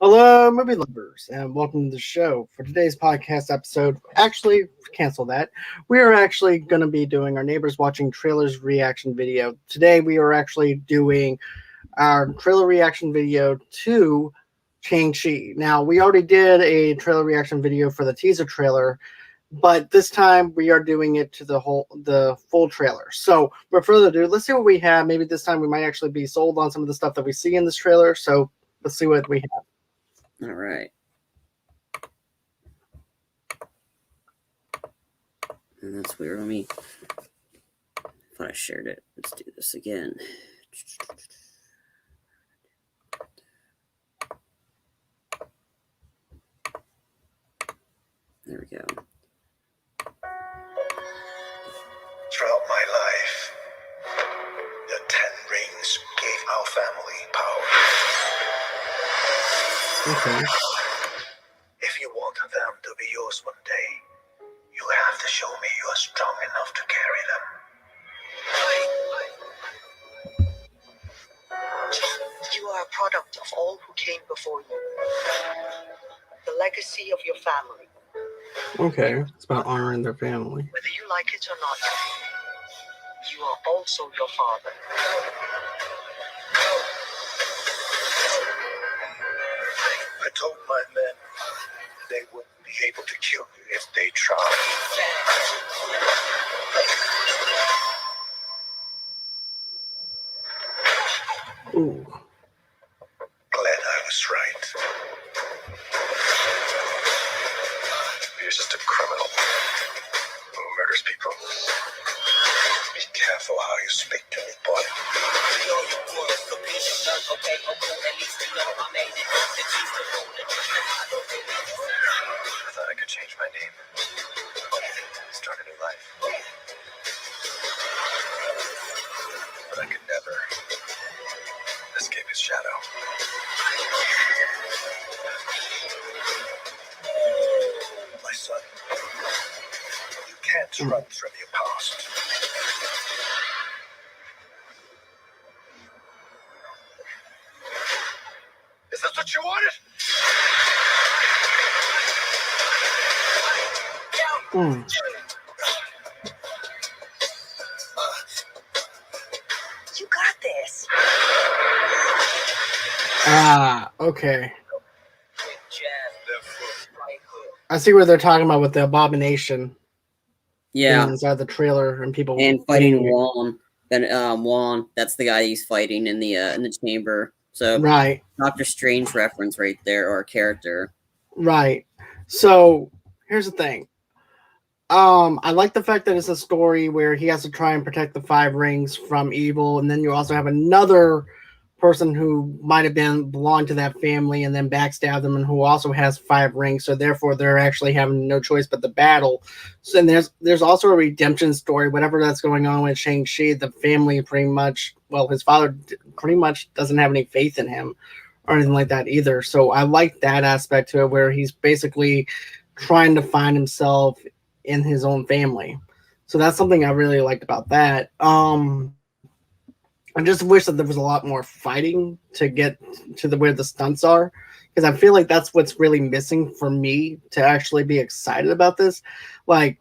Hello, movie lovers, and welcome to the show. For today's podcast episode, actually, cancel that. We are actually going to be doing our neighbors watching trailers reaction video. Today, we are actually doing our trailer reaction video to Shang-Chi. Now, we already did a trailer reaction video for the teaser trailer, but this time we are doing it to the full trailer. So, without further ado, let's see what we have. Maybe this time we might actually be sold on some of the stuff that we see in this trailer. So, let's see what we have. All right. And that's weird on me. I thought I shared it. Let's do this again. There we go. Throughout my life, the 10 rings gave our family power. Okay. If you want them to be yours one day, you have to show me you are strong enough to carry them. You are a product of all who came before you. The legacy of your family. Okay. It's about honoring their family. Whether you like it or not, you are also your father. I told my men they wouldn't be able to kill you if they tried. Ooh. Glad I was right. You're just a criminal who murders people. Be careful how you speak to me, boy. I thought I could change my name. Start a new life. But I could never escape his shadow. My son, you can't run from your past. Is this what you wanted? Mm. You got this. Ah, okay. I see what they're talking about with the abomination. Yeah. Inside the trailer and people And fighting Juan. Then Juan, that's the guy he's fighting in the chamber. So right. Doctor Strange reference right there, or character. Right. So here's the thing. I like the fact that it's a story where he has to try and protect the 5 rings from evil, and then you also have another person who might have belonged to that family and then backstabbed them, and who also has 5 rings. So therefore, they're actually having no choice but the battle. So and there's also a redemption story, whatever that's going on with Shang-Chi. The family pretty much, well, his father pretty much doesn't have any faith in him or anything like that either. So I like that aspect to it, where he's basically trying to find himself in his own family. So that's something I really liked about that. I just wish that there was a lot more fighting to get to where the stunts are, because I feel like that's what's really missing for me to actually be excited about this. Like,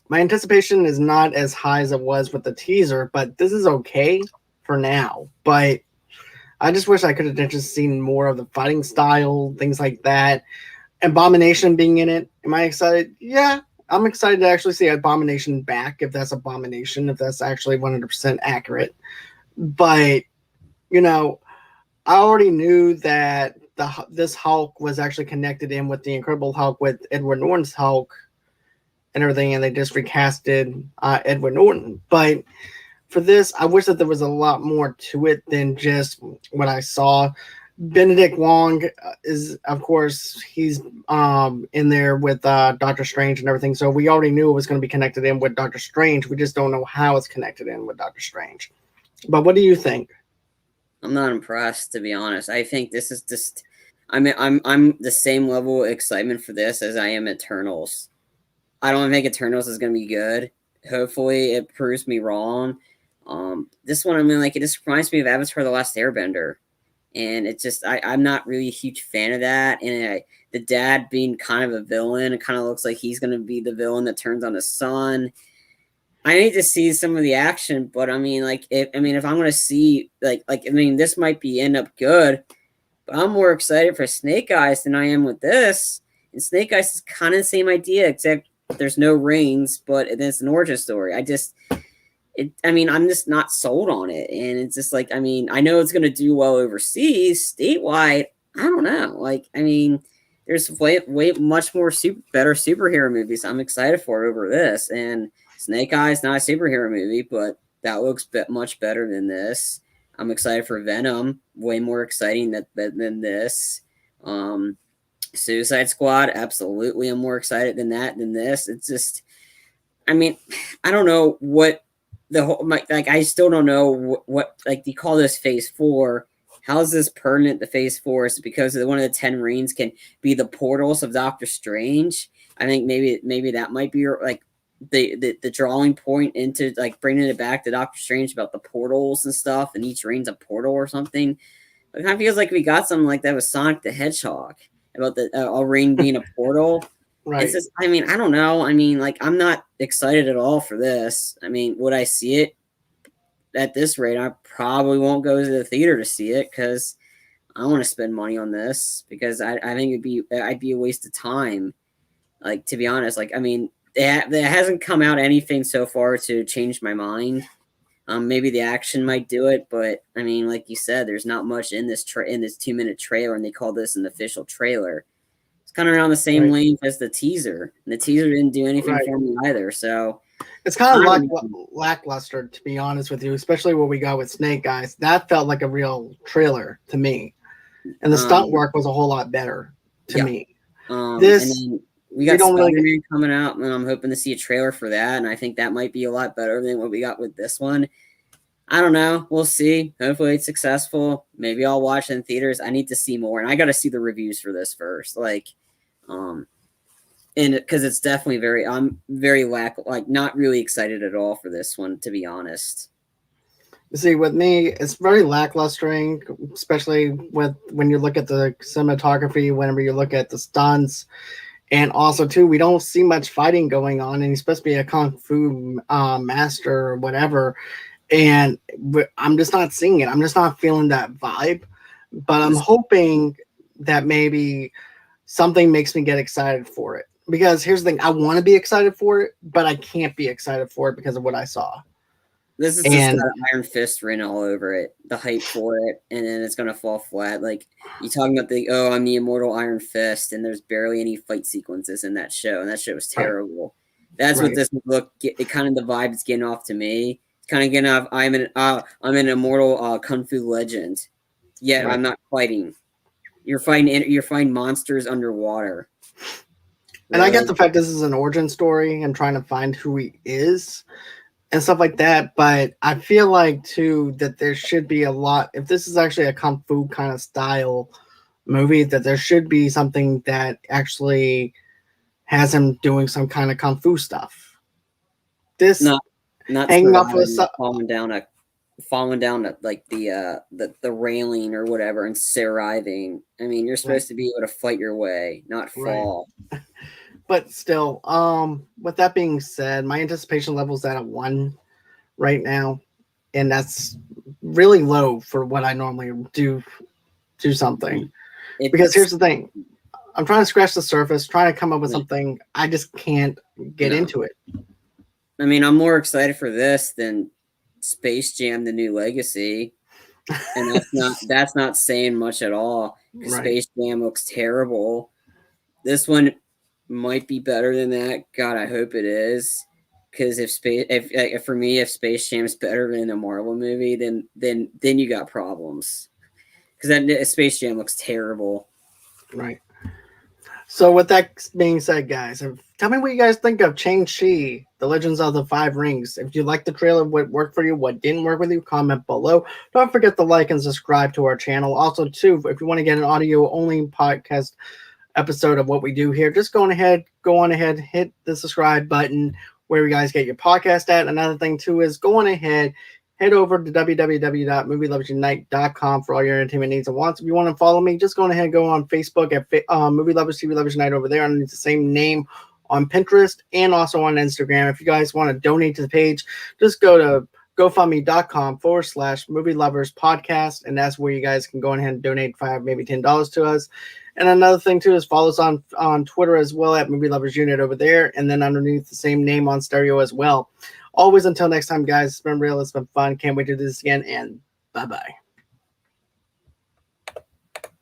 my anticipation is not as high as it was with the teaser, but this is okay for now. But I just wish I could have just seen more of the fighting style, things like that. Abomination being in it. Am I excited? Yeah, I'm excited to actually see Abomination back, if that's Abomination, if that's actually 100% accurate. But, you know, I already knew that this Hulk was actually connected in with the Incredible Hulk, with Edward Norton's Hulk and everything, and they just recasted Edward Norton. But for this, I wish that there was a lot more to it than just what I saw. Benedict Wong is, of course, he's in there with Doctor Strange and everything. So we already knew it was going to be connected in with Doctor Strange. We just don't know how it's connected in with Doctor Strange. But what do you think? I'm not impressed, to be honest. I think this is just, I'm the same level of excitement for this as I am Eternals. I don't think Eternals is going to be good. Hopefully it proves me wrong. This one, I mean, like, it just reminds me of Avatar: The Last Airbender. and it's just I'm not really a huge fan of that. And the dad being kind of a villain, it kind of looks like he's going to be the villain that turns on his son. I need to see some of the action, but I mean, like, if I'm going to see this might be end up good, but I'm more excited for Snake Eyes than I am with this. And Snake Eyes is kind of the same idea, except there's no rings, but it's an origin story. I'm just not sold on it. And it's just like, I know it's going to do well overseas, statewide. I don't know. Like, there's way much more better superhero movies I'm excited for over this. And Snake Eyes, not a superhero movie, but that looks much better than this. I'm excited for Venom, way more exciting than this. Suicide Squad, absolutely, I'm more excited than this. It's just, I don't know what I still don't know what you call this Phase 4. How is this pertinent to Phase 4? Is it because one of the 10 rings can be the portals of Doctor Strange? I think maybe that might be the drawing point into bringing it back to Doctor Strange about the portals and stuff, and each ring's a portal or something. It kind of feels like we got something like that with Sonic the Hedgehog about the a ring being a portal. Right. It's just, I don't know. I'm not excited at all for this. Would I see it at this rate? I probably won't go to the theater to see it because I don't want to spend money on this because I think I'd be a waste of time. To be honest, there hasn't come out anything so far to change my mind. Maybe the action might do it, but like you said, there's not much in this 2-minute trailer, and they call this an official trailer. It's kind of around the same length as the teaser, and the teaser didn't do anything for me either. So it's kind of lackluster, to be honest with you, especially what we got with Snake Eyes. That felt like a real trailer to me, and the stunt work was a whole lot better to me. We got Spider-Man coming out, and I'm hoping to see a trailer for that, and I think that might be a lot better than what we got with this one. I don't know. We'll see. Hopefully it's successful. Maybe I'll watch it in theaters. I need to see more, and I got to see the reviews for this first. And because it's definitely I'm very not really excited at all for this one, to be honest. You see, with me, it's very lackluster, especially when you look at the cinematography, whenever you look at the stunts. And also, too, we don't see much fighting going on, and he's supposed to be a kung fu master or whatever. And I'm just not seeing it. I'm just not feeling that vibe. But I'm hoping that maybe something makes me get excited for it. Because here's the thing. I want to be excited for it, but I can't be excited for it because of what I saw. This is just got Iron Fist written all over it, the hype for it, and then it's going to fall flat. You talking about I'm the immortal Iron Fist, and there's barely any fight sequences in that show, and that show was terrible. That's what this it kind of the vibe is getting off to me. It's kind of getting off, I'm an immortal kung fu legend, yet I'm not fighting. You're fighting monsters underwater. And I get the fact this is an origin story and trying to find who he is and stuff like that, but I feel like too that there should be a lot, if this is actually a kung fu kind of style movie, that there should be something that actually has him doing some kind of kung fu stuff. This not hanging off of falling down the railing or whatever and arriving. You're supposed to be able to fight your way, not fall. Right. But still, with that being said, my anticipation level is at a 1 right now, and that's really low for what I normally do something. Because here's the thing. I'm trying to scratch the surface, trying to come up with something. I just can't get into it. I'm more excited for this than Space Jam: The New Legacy. And that's not saying much at all. Space Jam looks terrible. This one might be better than that. God, I hope it is. Because if Space Jam is better than a Marvel movie, then you got problems. Because that Space Jam looks terrible. Right. So with that being said, guys, tell me what you guys think of Shang-Chi, The Legends of the Five Rings. If you liked the trailer, what worked for you, what didn't work with you, comment below. Don't forget to like and subscribe to our channel. Also, too, if you want to get an audio-only podcast episode of what we do here, just go on ahead, hit the subscribe button where you guys get your podcast at. Another thing, too, is go on ahead, head over to www.movieloversunite.com for all your entertainment needs and wants. If you want to follow me, just go ahead and go on Facebook at Movie Lovers TV Lovers Unite over there underneath the same name, on Pinterest and also on Instagram. If you guys want to donate to the page, just go to GoFundMe.com/Movie Lovers Podcast, and that's where you guys can go ahead and donate $5, maybe $10 to us. And another thing too is follow us on Twitter as well at Movie Lovers Unit over there, and then underneath the same name on Stereo as well. Always until next time, guys. It's been real. It's been fun. Can't wait to do this again, and bye-bye.